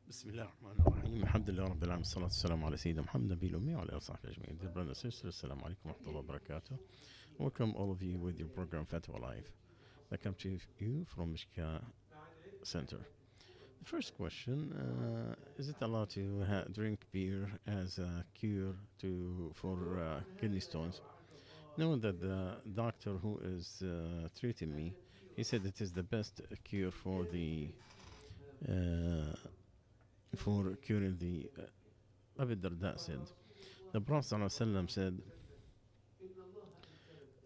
بسم الله الرحمن الرحيم الحمد لله رب العالمين والصلاة والسلام على سيدنا محمد نبي الأمي وعلى آله وصحبه أجمعين. Dear brothers and sisters, Assalamu alaikum wa rahmatullahi wa barakatuh. Welcome all of you with your program Fatawa Live that comes to you from Mishka Center. The first question, is it allowed to drink beer as a cure for kidney stones? Knowing that the doctor who is treating me, he said it is the best cure for curing the Abu Darda said. The Prophet ﷺ said,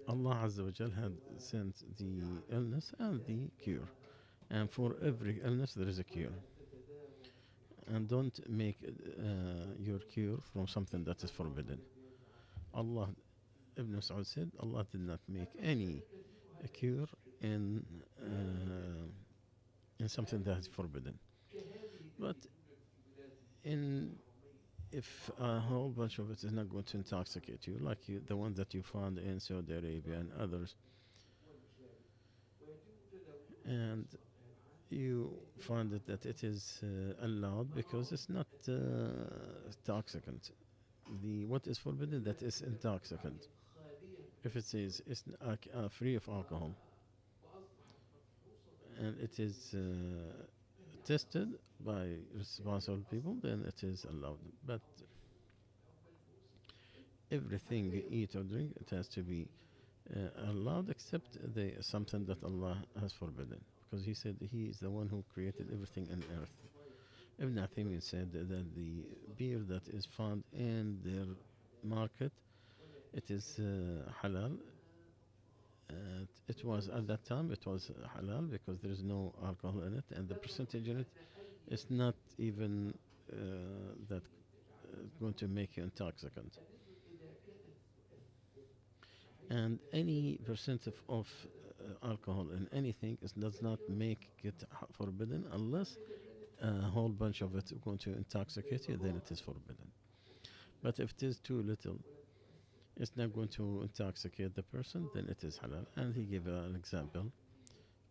Allah Azza wa Jal had sent the illness and the cure. And for every illness there is a cure. And don't make your cure from something that is forbidden. Allah, Ibn Mas'ud said, Allah did not make any cure in something that is forbidden. But if a whole bunch of it is not going to intoxicate you, like the one that you found in Saudi Arabia and others, and you find that it is allowed because it's not intoxicant. What is forbidden, that is intoxicant. If it says it's free of alcohol and it is tested by responsible people, then it is allowed. But everything you eat or drink, it has to be allowed except something that Allah has forbidden, because He said He is the one who created everything on earth. Ibn Athaymin said that the beer that is found in their market, it is halal. It was at that time, it was halal because there is no alcohol in it, and the percentage in it is not even that going to make you intoxicant. And any percent of alcohol in anything does not make it forbidden, unless a whole bunch of it is going to intoxicate you, then it is forbidden. But if it is too little, it's not going to intoxicate the person, then it is halal. And he gave an example: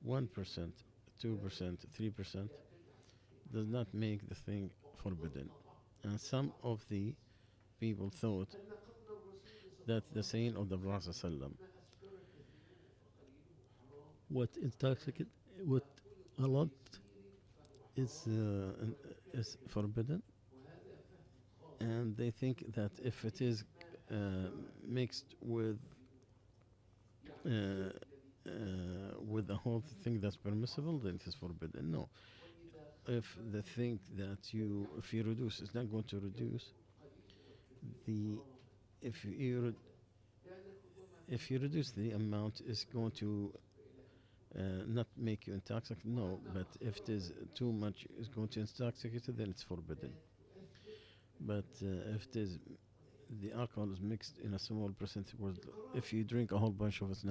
1%, 2%, 3% does not make the thing forbidden. And some of the people thought that the saying of the Prophet ﷺ, what intoxicate, what a lot is forbidden, and they think that if it is mixed with the whole thing that's permissible, then it is forbidden. No, if the thing that if you reduce, it's not going to reduce if you reduce the amount, is going to not make you intoxicated. No, but if it is too much, it's going to intoxicate you, then it's forbidden. But if it is, the alcohol is mixed in a small percentage, if you drink a whole bunch of it, it's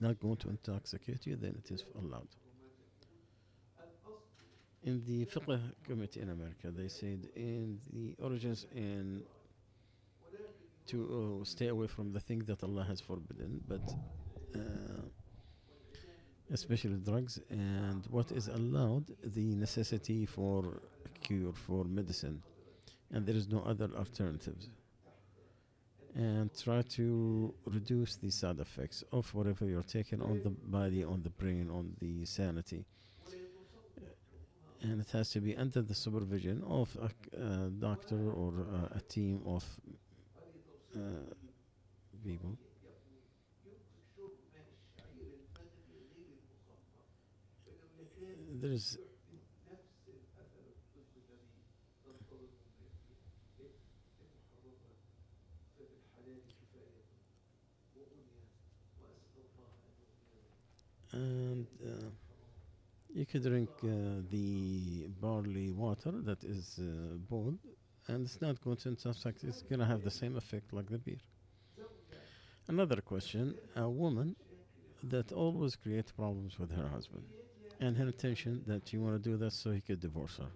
not going to intoxicate you, then it is allowed. In the Fiqh Committee in America, they said in the origins and to stay away from the thing that Allah has forbidden, but especially drugs, and what is allowed, the necessity for a cure, for medicine, and there is no other alternatives. And try to reduce the side effects of whatever you're taking on the body, on the brain, on the sanity. And it has to be under the supervision of a doctor or a team of people. There is and you could drink the barley water that is boiled, and it's not going to intoxicate. It's going to have the same effect like the beer. Another question: a woman that always creates problems with her husband, and her intention that she want to do that so he could divorce her,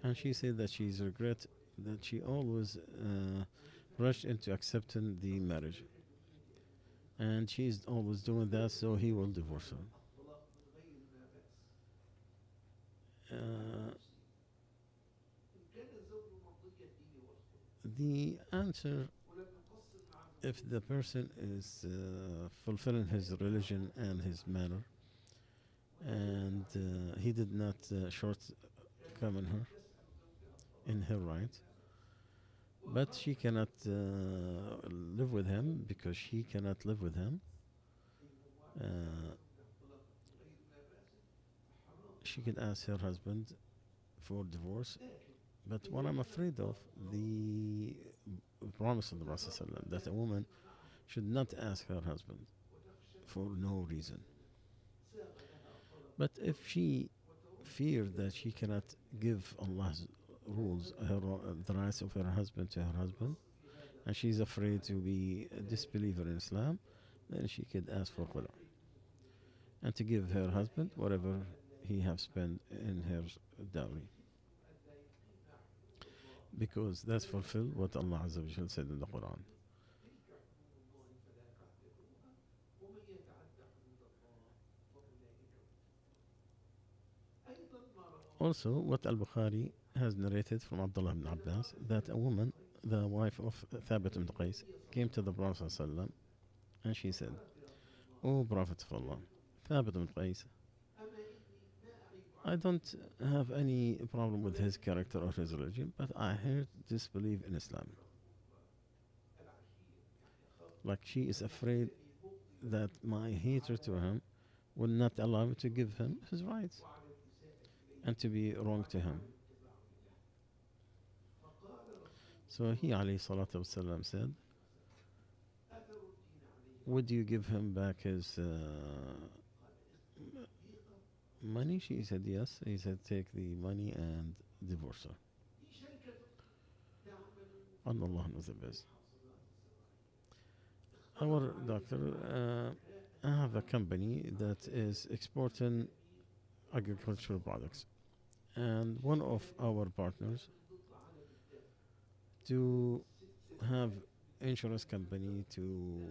and she said that she's regret that she always rushed into accepting the marriage, and she's always doing that so he will divorce her. The answer, if the person is fulfilling his religion and his manner, and he did not shortcome in her right, but she cannot live with him because she cannot live with him. Uh, she can ask her husband for divorce. But what I'm afraid of, the promise of the Prophet ﷺ, that a woman should not ask her husband for no reason. But if she fears that she cannot give Allah's rules, the rights of her husband to her husband, and she's afraid to be a disbeliever in Islam, then she could ask for khula and to give her husband whatever he have spent in her dowry, because that's fulfill what Allah Azza wa Jal said in the Quran. Also, what Al-Bukhari has narrated from Abdullah ibn Abbas, that a woman, the wife of Thabit ibn Qais, came to the Prophet ﷺ and she said, "O Prophet of Allah, Thabit ibn Qais, I don't have any problem with his character or his religion, but I heard disbelief in Islam. Like she is afraid that my hatred to him will not allow me to give him his rights and to be wrong to him." So he alayhi salatu wasalam said, "Would you give him back his money?" She said yes. He said, "Take the money and divorce her." And Allah knows the best. Our doctor, I have a company that is exporting agricultural products, and one of our partners to have insurance company to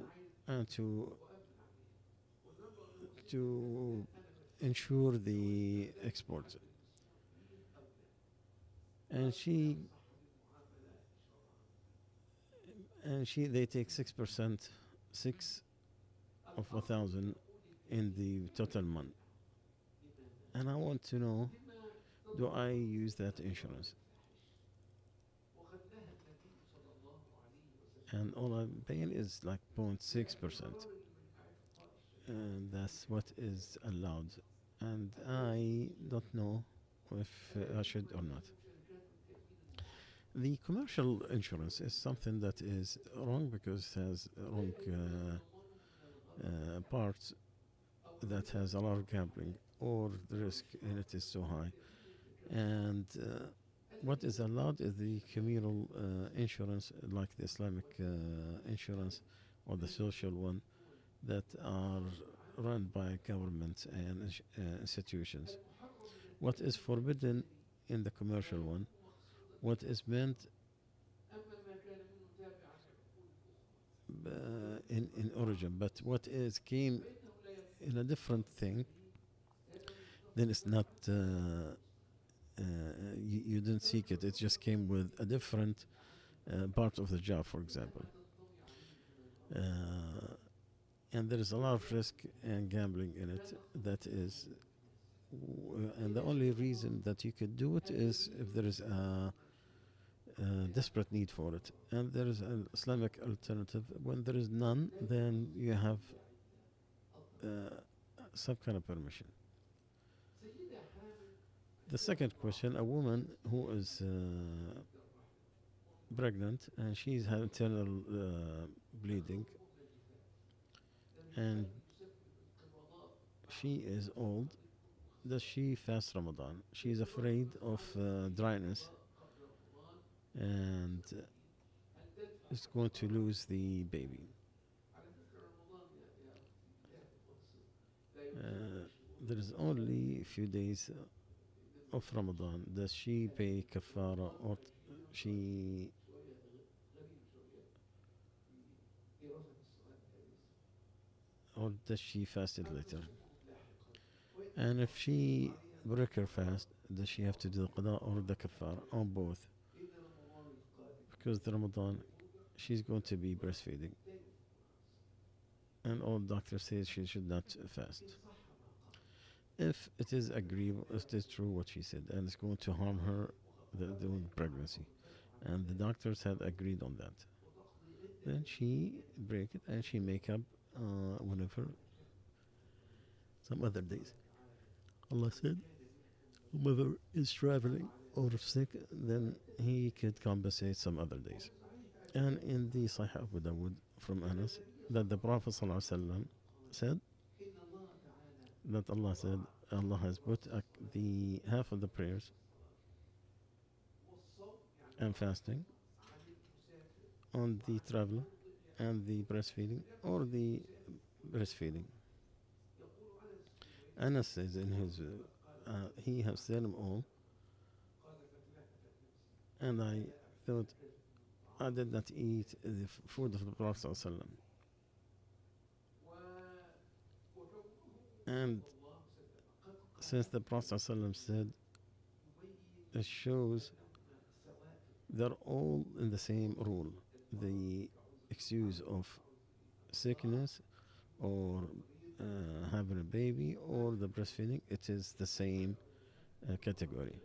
to ensure the export, and she they take 6%, 6 of 1,000 in the total month, and I want to know, do I use that insurance? And all I'm paying is like 0.6%, and that's what is allowed, and I don't know if I should or not. The commercial insurance is something that is wrong because it has wrong parts, that has a lot of gambling, or the risk in it is so high. And what is allowed is the communal insurance, like the Islamic insurance or the social one, that are run by governments and institutions. What is forbidden in the commercial one, what is meant in origin, but what is came in a different thing, then it's not. You didn't seek it. It just came with a different part of the job, for example. Uh, and there is a lot of risk and gambling in it. That is, and the only reason that you could do it is if there is a desperate need for it, and there is an Islamic alternative. When there is none, then you have some kind of permission. The second question: a woman who is pregnant and she's had internal bleeding, and she is old. Does she fast Ramadan? She's afraid of dryness and is going to lose the baby. There is only a few days of Ramadan. Does she pay kafara, or she or does she fast it later? And if she break her fast, does she have to do the qada or the kafara, or both? because the Ramadan she's going to be breastfeeding, and all doctors say she should not fast. If it is agreeable, if it is true what she said, and it's going to harm her the pregnancy, and the doctors had agreed on that, then she break it and she make up whenever some other days. Allah said, whoever is traveling or sick, then he could compensate some other days. And in the Sahih Abu Dawud from Anas, that the Prophet ﷺ said, that Allah said, Allah has put the half of the prayers and fasting on the traveler and the breastfeeding or the breastfeeding. Anas says in his, he has said them all, and I thought I did not eat the food of the Prophet ﷺ. And since the Prophet ﷺ said, it shows they're all in the same rule. The excuse of sickness or having a baby or the breastfeeding, it is the same category.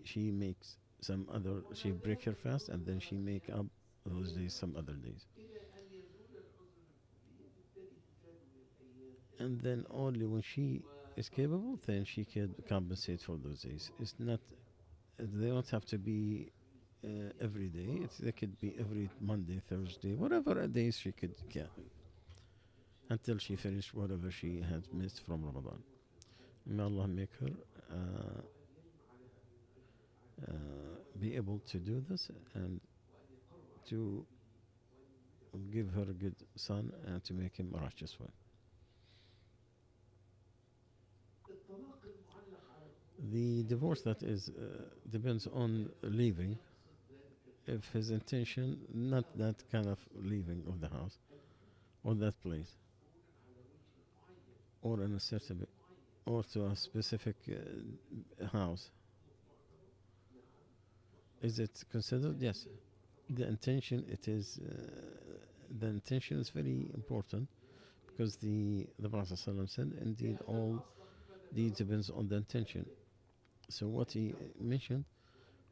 She makes some other, she break her fast and then she make up those days some other days. And then only when she is capable, then she can compensate for those days. It's not, they don't have to be every day. They could be every Monday, Thursday, whatever days she could get until she finished whatever she had missed from Ramadan. May Allah make her be able to do this and to give her a good son and to make him a righteous one. The divorce that is depends on leaving. If his intention, not that kind of leaving of the house or that place, or in a certain, or to a specific house, is it considered? Yes. The intention, it is. The intention is very important because the Prophet ﷺ said, indeed, all deeds depends on the intention. So what he mentioned,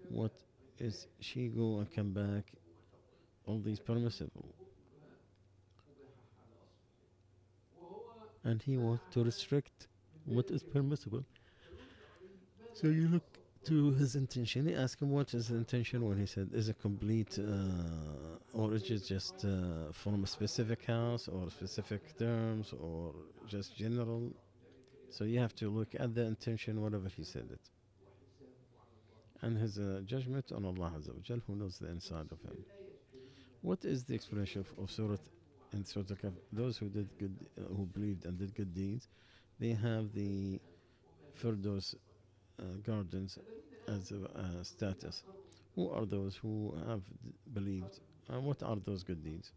what is she go and come back, all these permissible. And he wants to restrict what is permissible. So you look to his intention. You ask him what is his intention when he said, is it complete or is it just from a specific house or specific terms or just general? So you have to look at the intention whatever he said it. And his judgment on Allah Azza wa Jal, who knows the inside of him. What is the explanation of Surah and Surah Al-Kahf? Those who did good, who believed and did good deeds, they have the Firdaus gardens as a status. Who are those who have believed? And what are those good deeds?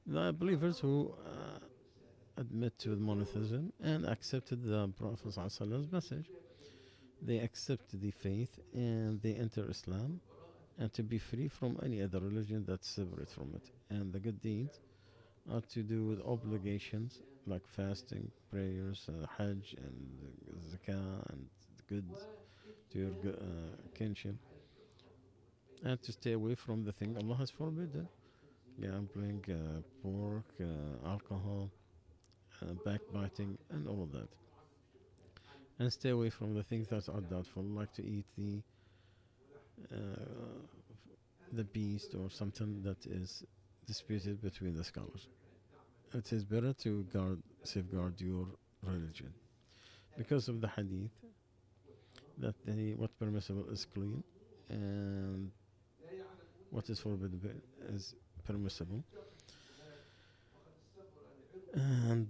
The believers who admit to monotheism and accepted the Prophet's message. They accept the faith and they enter Islam and to be free from any other religion that's separate from it. And the good deeds are to do with obligations like fasting, prayers, Hajj and Zakah and good to your kinship, and to stay away from the thing Allah has forbidden, gambling, pork, alcohol, backbiting and all of that. And stay away from the things that are doubtful, like to eat the beast or something that is disputed between the scholars. It is better to safeguard your religion because of the hadith that what permissible is clean and what is forbidden is permissible. And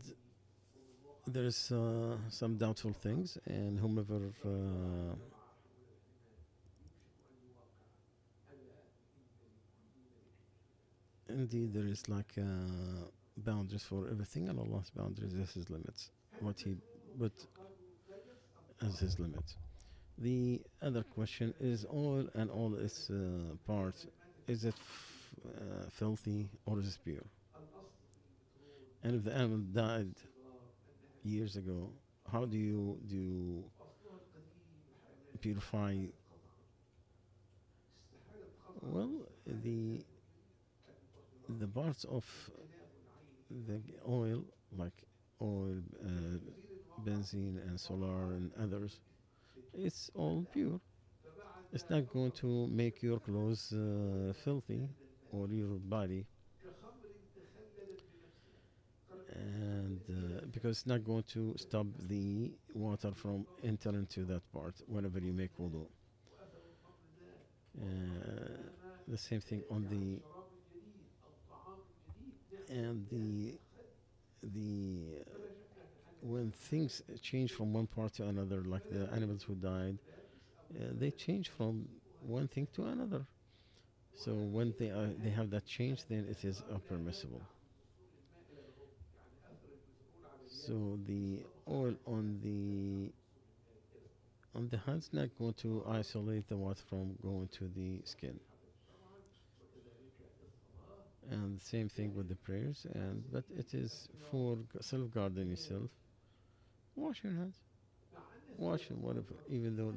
there is some doubtful things, and whomever indeed there is like boundaries for everything, and Allah's boundaries is His limits. What He put as His limits. The other question is all its part is it filthy or is it pure? And if the animal died years ago, how do you purify? Well, the parts of the oil, like oil, benzene, and solar, and others, it's all pure. It's not going to make your clothes filthy or your body, and because it's not going to stop the water from entering into that part whenever you make wudu. The same thing on the and the when things change from one part to another, like the animals who died, they change from one thing to another. So when they have that change, then it is permissible. So the oil on the hand's not going to isolate the water from going to the skin. And same thing with the prayers. And but it is for self-guarding yourself. Wash your hands. Wash them, whatever. Even though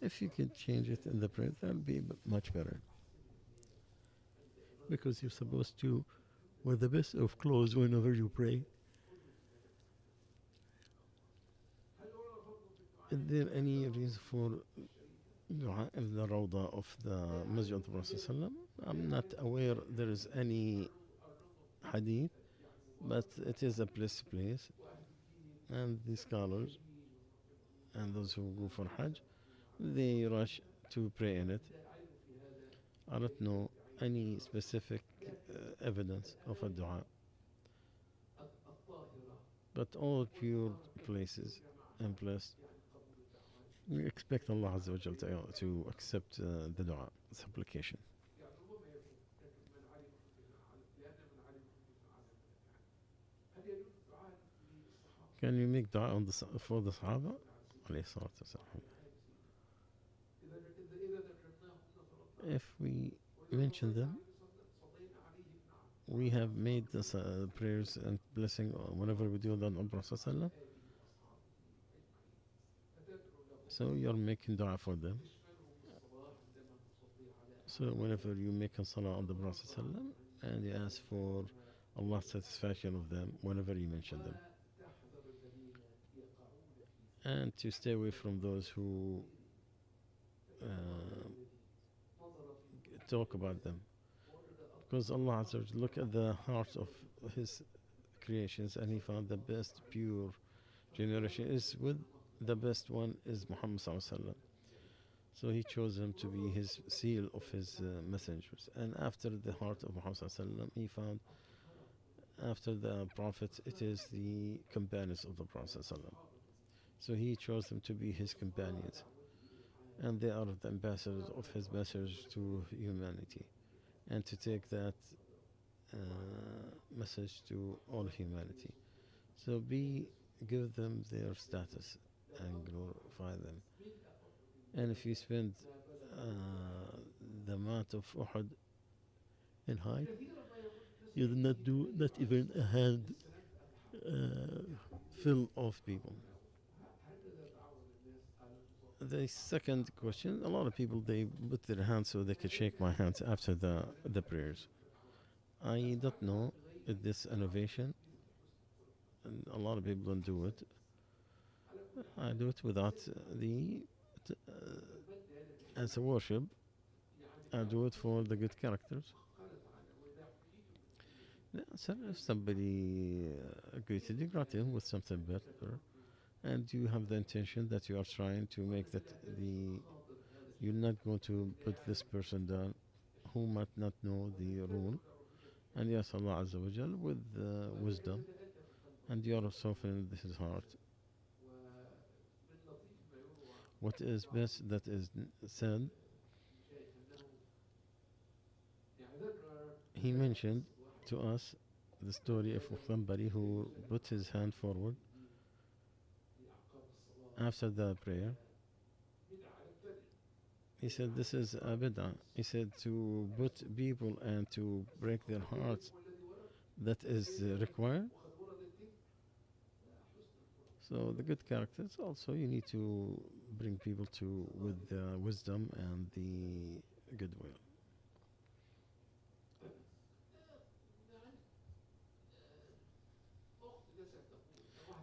if you can change it in the prayer, that'll be much better. Because you're supposed to wear the best of clothes whenever you pray. Is there any reason for dua in the Rawda of the Masjid of the Prophet ﷺ? I'm not aware there is any hadith, but it is a blessed place, and the scholars and those who go for Hajj, they rush to pray in it. I don't know any specific evidence of a dua, but all pure places and blessed. We expect Allah Azza wa Jal to accept the dua, supplication. Can you make dua on for the Sahaba? Alayhi salatu wasalam. If we mention them, we have made the prayers and blessing whenever we do that on Prophet ﷺ. So you're making dua for them. So whenever you make a salah on the Prophet ﷺ, and you ask for Allah's satisfaction of them whenever you mention them. And to stay away from those who talk about them. Because Allah Azza wa Jalla look at the heart of His creations, and He found the best pure generation is with the best one is Muhammad Sallallahu Alaihi Wasallam. So He chose him to be His seal of His messengers. And after the heart of Muhammad Sallallahu Alaihi Wasallam, He found after the prophets, it is the companions of the Prophet Sallallahu Alaihi Wasallam. So He chose them to be His companions, and they are the ambassadors of His message to humanity, and to take that message to all humanity. So give them their status and glorify them. And if you spend the amount of Uhud in height, you did not do not even a hand full of people. The second question, a lot of people, they put their hands so they could shake my hands after the prayers. I don't know if this innovation, and a lot of people don't do it. I do it without as a worship. I do it for the good characters. So if somebody greeted you, greet him with something better, and you have the intention that you are trying to make that you're not going to put this person down who might not know the rule, and yes, Allah Azza wa Jal with wisdom, and you are softening his heart. What is best that is said, he mentioned to us the story of somebody who put his hand forward after the prayer. He said this is a bid'ah. He said to put people and to break their hearts, that is required. So the good characters also you need to bring people to with the wisdom and the goodwill.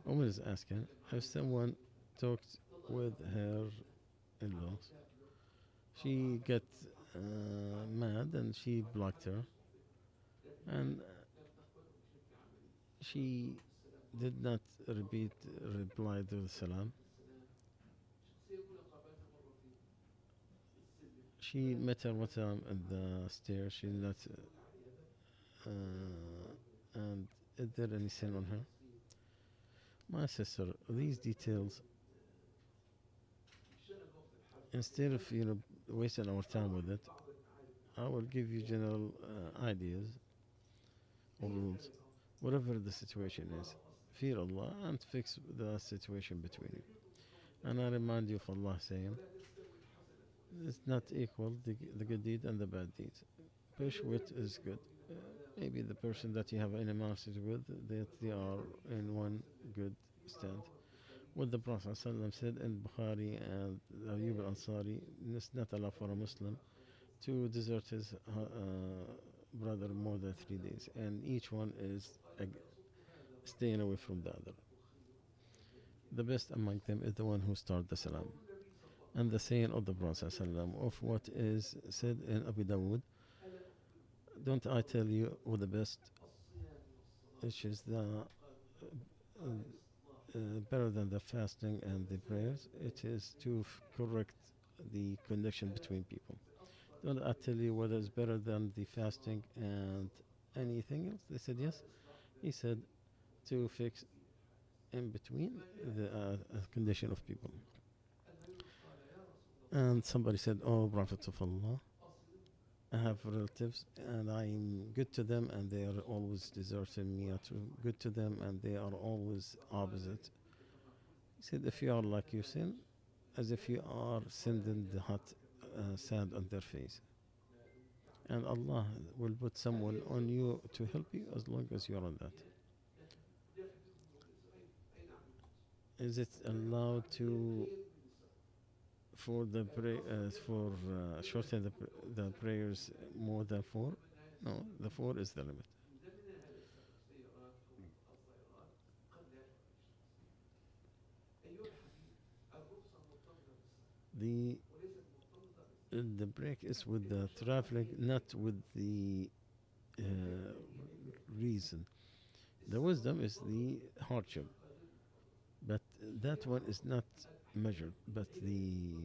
Omar is asking if someone talked with her in-laws, she got mad and she blocked her, and she did not reply to the salam. She met her one time at the stairs. She did not, and is there any sin on her? My sister, these details, instead of wasting our time with it, I will give you general ideas or rules. Whatever the situation is, fear Allah and fix the situation between you. And I remind you of Allah saying, it's not equal the good deed and the bad deeds. Push what is good. Maybe the person that you have animosity with, that they are in one good stand. What the Prophet ﷺ said in Bukhari and Ayyub al-Ansari, it's not allowed for a Muslim to desert his brother more than 3 days, and each one is staying away from the other. The best among them is the one who started the salam. And the saying of the Prophet ﷺ of what is said in Abu Dawood, don't I tell you what the best, which is the better than the fasting and the prayers, it is to correct the connection between people. Don't I tell you what is better than the fasting and anything else? They said yes. He said to fix in between the condition of people. And somebody said, oh, Prophet of Allah, I have relatives and I'm good to them and they are always deserting me. I'm too good to them and they are always opposite. He said, if you are like you sin, as if you are sending the hot sand on their face. And Allah will put someone on you to help you as long as you are on that. Is it allowed to for the shorten the prayers more than 4? No, the 4 is the limit. The the break is with the traveling, not with the uh, reason. The wisdom is the hardship, but that one is not measured. But the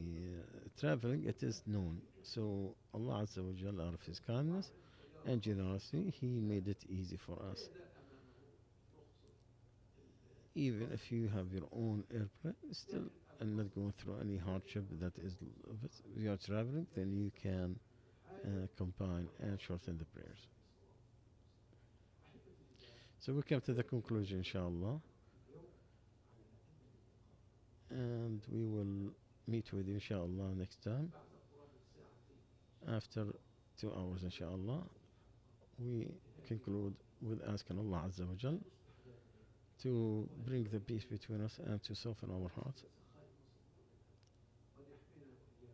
traveling, it is known. So Allah Azza wa Jalla, out of His kindness and generosity, He made it easy for us. Even if you have your own airplane, still and not going through any hardship that is if you are traveling, then you can combine and shorten the prayers. So we come to the conclusion, inshallah, and we will meet with you, inshallah, next time after 2 hours, inshallah. We conclude with asking Allah Azza wa Jal to bring the peace between us and to soften our hearts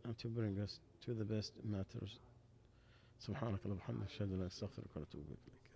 and to bring us to the best matters. سبحانك اللهم وبحمدك أشهد أن لا إله إلا أنت أستغفرك وأتوب إليك.